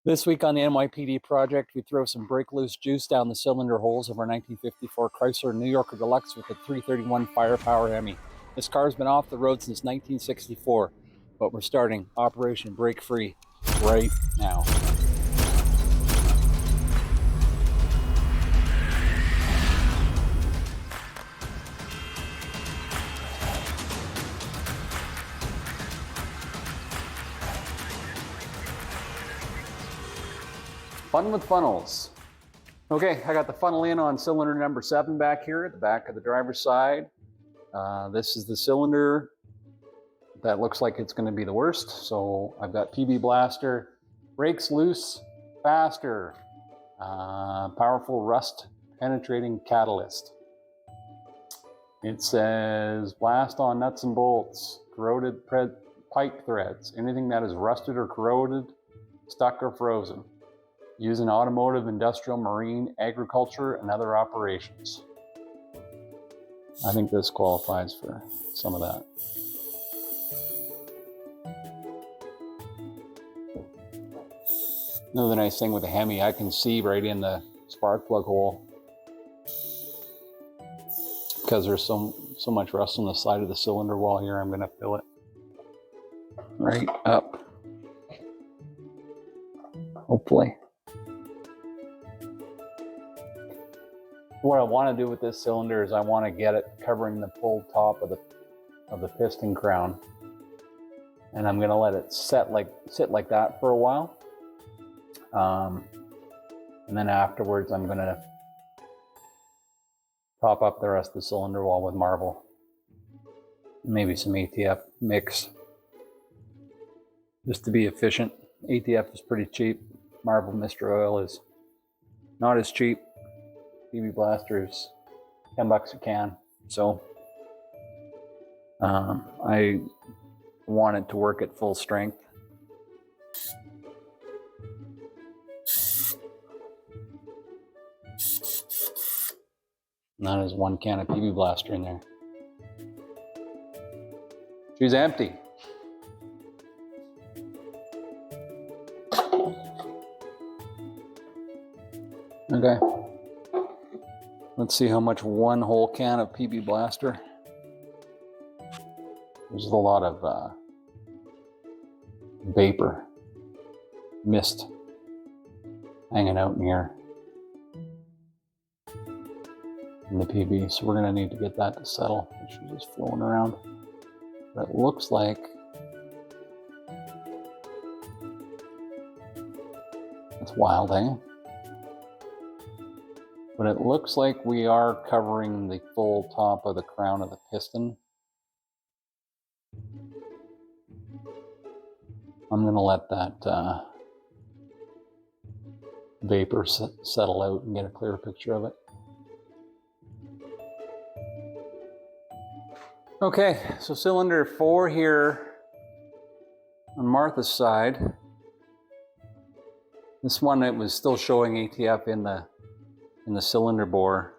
This week on the NYPD project, we throw some break loose juice down the cylinder holes of our 1954 Chrysler New Yorker Deluxe with a 331 Firepower Hemi. This car's been off the road since 1964, but we're starting Operation Break Free right now. Fun with funnels. Okay, I got the funnel in on cylinder number 7 back here at the back of the driver's side. This is the cylinder that looks like it's going to be the worst. So I've got PB blaster, brakes loose, faster, powerful rust penetrating catalyst. It says blast on nuts and bolts, corroded pipe threads, anything that is rusted or corroded, stuck or frozen. Use in automotive, industrial, marine, agriculture, and other operations. I think this qualifies for some of that. Another nice thing with the Hemi, I can see right in the spark plug hole because there's so much rust on the side of the cylinder wall here. I'm going to fill it right up, hopefully. What I want to do with this cylinder is I want to get it covering the full top of the piston crown, and I'm going to let it sit like that for a while, and then afterwards I'm going to top up the rest of the cylinder wall with marble, maybe some ATF mix, just to be efficient. ATF is pretty cheap. Marble Mr. Oil is not as cheap. PB blasters, $10 a can. So I want it to work at full strength. And that is 1 can of PB blaster in there. She's empty. Okay. Let's see how much 1 whole can of PB blaster. There's a lot of vapor, mist hanging out in here in the PB, so we're going to need to get that to settle. She's just flowing around. But it looks like it's wild, eh? But it looks like we are covering the full top of the crown of the piston. I'm going to let that vapor settle out and get a clearer picture of it. Okay, so cylinder 4 here on Martha's side. This one, it was still showing ATF in the cylinder bore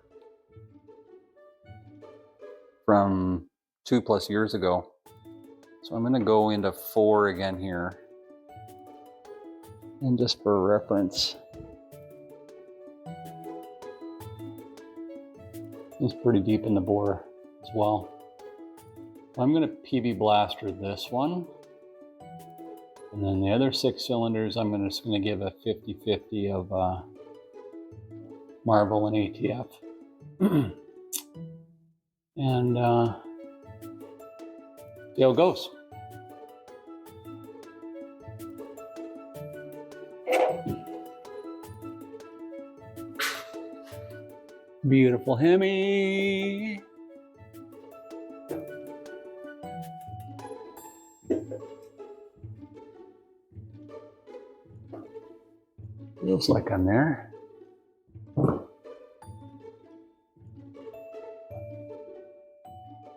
from 2+ years ago. So I'm going to go into 4 again here. And just for reference, it's pretty deep in the bore as well. I'm going to PB blaster this one. And then the other 6 cylinders, I'm just going to give a 50-50 of marble and ATF. And see how it goes. Beautiful Hemi. Feels like I'm there.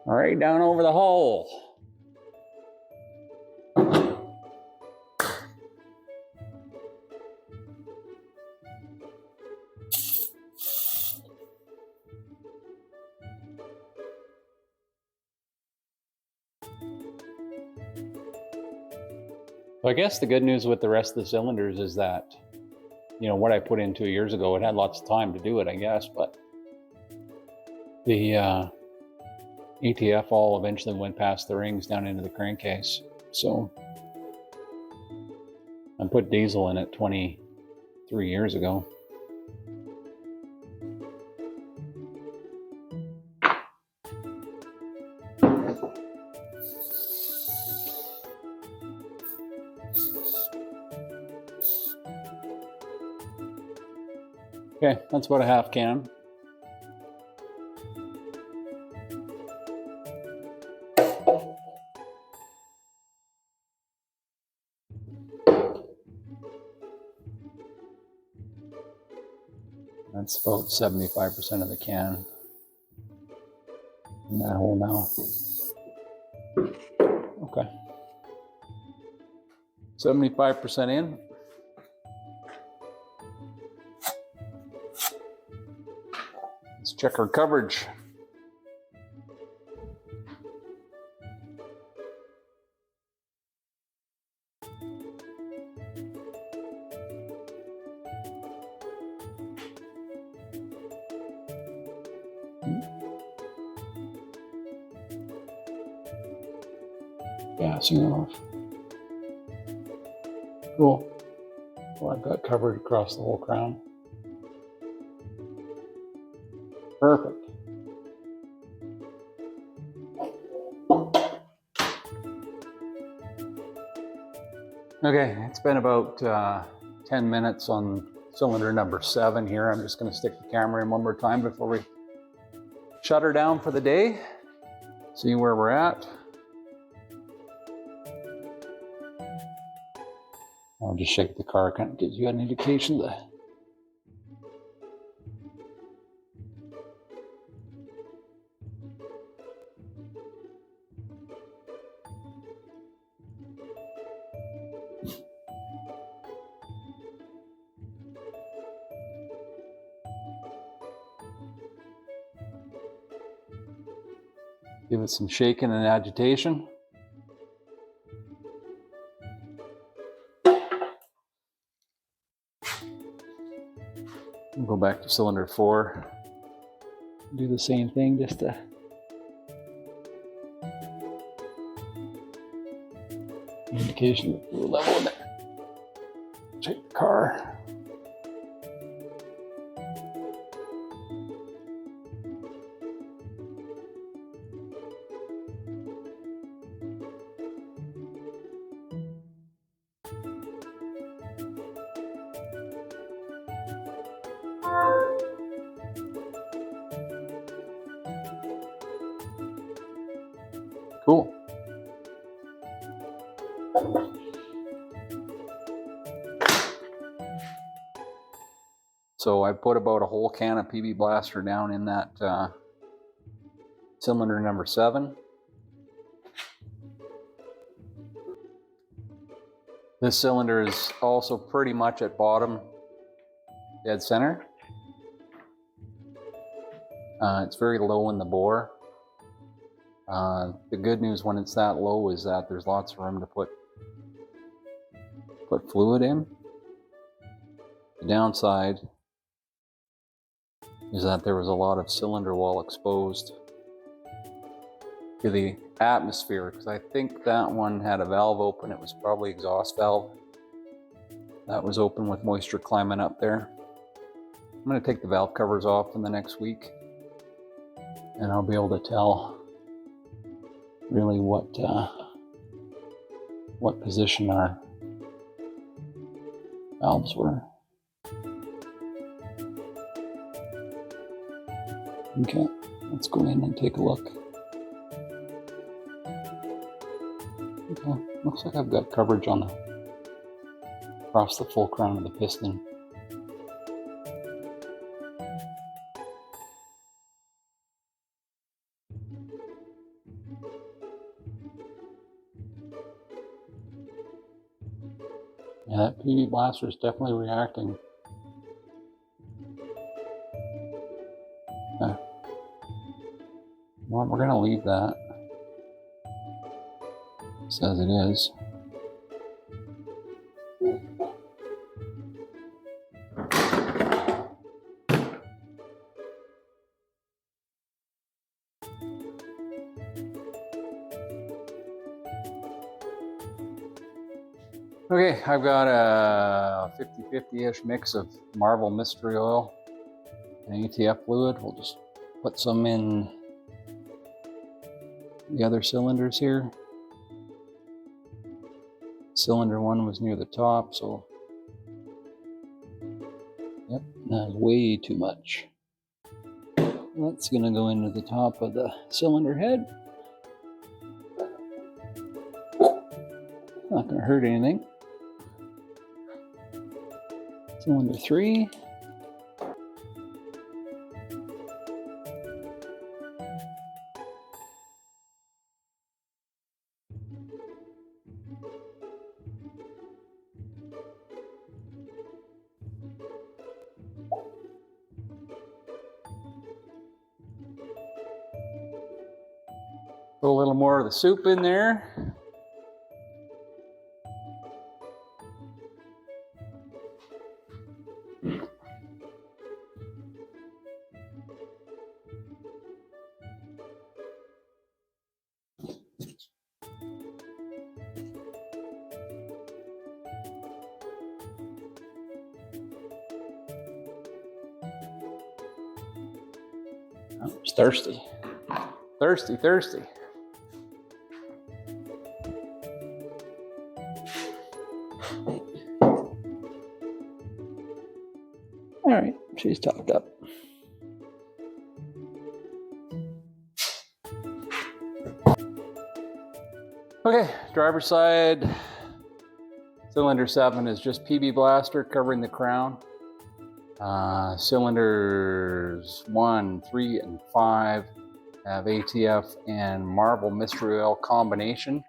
All right, down over the hole. So I guess the good news with the rest of the cylinders is that, you know, what I put in 2 years ago, it had lots of time to do it, I guess, but the ATF all eventually went past the rings down into the crankcase. So I put diesel in it 23 years ago. Okay, that's about a half can. That's about 75% of the can in that hole now. Okay. 75% in. Let's check our coverage. Gassing off. Cool. Well, I've got covered across the whole crown. Perfect. Okay, it's been about 10 minutes on cylinder number 7 here. I'm just going to stick the camera in one more time before we shut her down for the day. See where we're at. I'll just shake the car, kind of gives you an indication that give it some shaking and agitation. We'll go back to cylinder 4. Do the same thing, just to indication of the level in there. Shake the car. Cool. So I put about a whole can of PB Blaster down in that cylinder number 7. This cylinder is also pretty much at bottom, dead center. It's very low in the bore. The good news when it's that low is that there's lots of room to put fluid in. The downside is that there was a lot of cylinder wall exposed to the atmosphere, because I think that one had a valve open. It was probably exhaust valve that was open with moisture climbing up there. I'm going to take the valve covers off in the next week, and I'll be able to tell really what position our valves were. Okay, let's go in and take a look. Okay, looks like I've got coverage on across the full crown of the piston. Yeah, that PB Blaster is definitely reacting. Okay. Well, we're going to leave that just as it is. Okay, I've got a 50-50-ish mix of Marvel Mystery Oil and ATF fluid. We'll just put some in the other cylinders here. Cylinder 1 was near the top, so yep, that's way too much. That's gonna go into the top of the cylinder head. Not gonna hurt anything. Cylinder 3. Put a little more of the soup in there. Oh, it's thirsty. Thirsty, thirsty. All right, she's topped up. Okay, driver's side. Cylinder 7 is just PB Blaster covering the crown. Cylinders 1, 3, and 5 have ATF and Marvel Mystery Oil combination.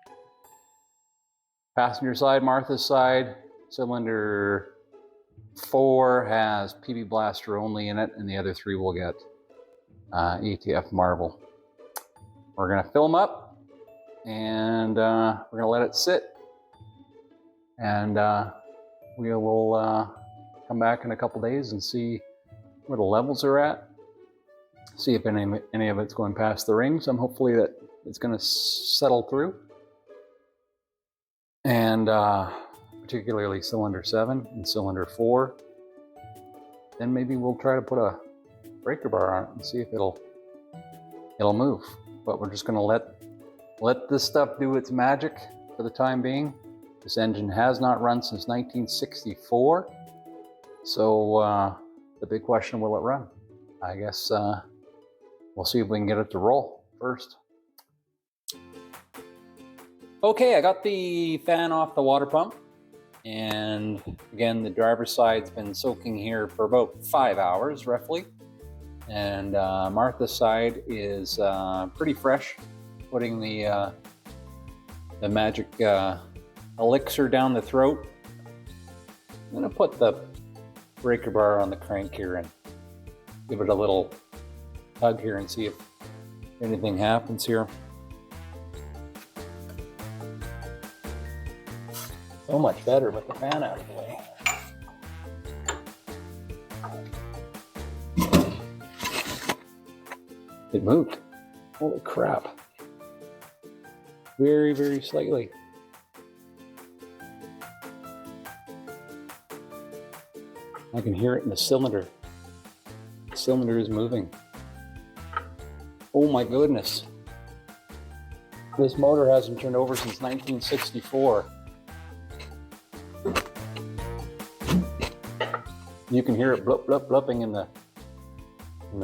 Passenger side, Martha's side, cylinder 4 has PB Blaster only in it, and the other 3 will get ATF Marvel. We're gonna fill them up, and we're gonna let it sit, and we will come back in a couple days and see where the levels are at. See if any of it's going past the rings. I'm hopefully that it's going to settle through, and particularly cylinder 7 and cylinder 4. Then maybe we'll try to put a breaker bar on it and see if it'll move. But we're just going to let this stuff do its magic for the time being. This engine has not run since 1964, so the big question: will it run? I guess we'll see if we can get it to roll first. Okay, I got the fan off the water pump, and again, the driver's side's been soaking here for about 5 hours roughly, and Martha's side is pretty fresh. Putting the magic elixir down the throat. I'm gonna put the breaker bar on the crank here and give it a little tug here and see if anything happens here. So much better with the fan out of the way. It moved. Holy crap. Very, very slightly. I can hear it in the cylinder. The cylinder is moving. Oh my goodness. This motor hasn't turned over since 1964. You can hear it blup, blup, blupping in the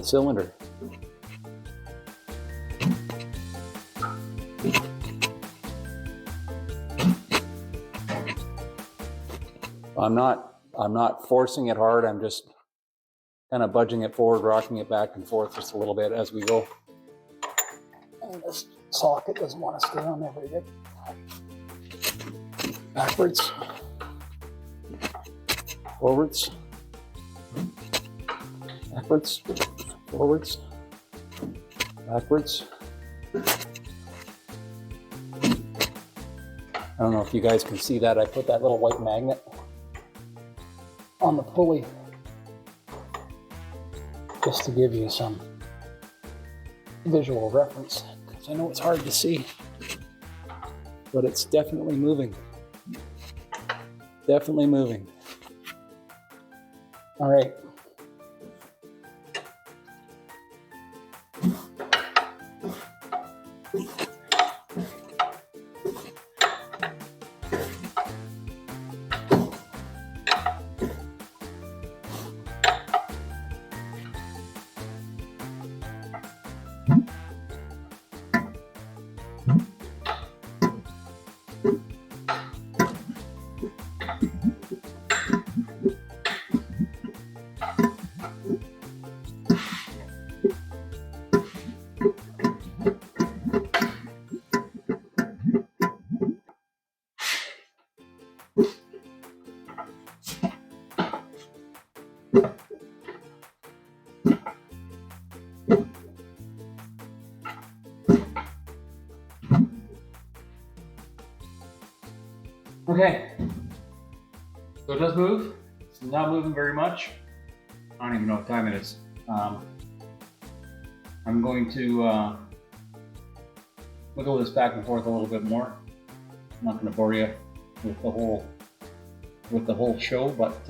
cylinder. I'm not forcing it hard. I'm just kind of budging it forward, rocking it back and forth just a little bit as we go. And this socket doesn't want to stay on there very good. Backwards, forwards, backwards, forwards, backwards. I don't know if you guys can see that. I put that little white magnet on the pulley just to give you some visual reference, because I know it's hard to see, but it's definitely moving. Definitely moving. All right. Okay, so it does move. It's not moving very much. I don't even know what time it is. I'm going to wiggle this back and forth a little bit more. I'm not going to bore you with the whole show, but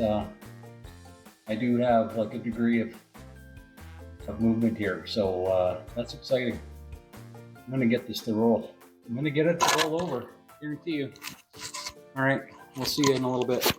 I do have like a degree of movement here, so that's exciting. I'm going to get this to roll. I'm going to get it to roll over. Guarantee you. All right, we'll see you in a little bit.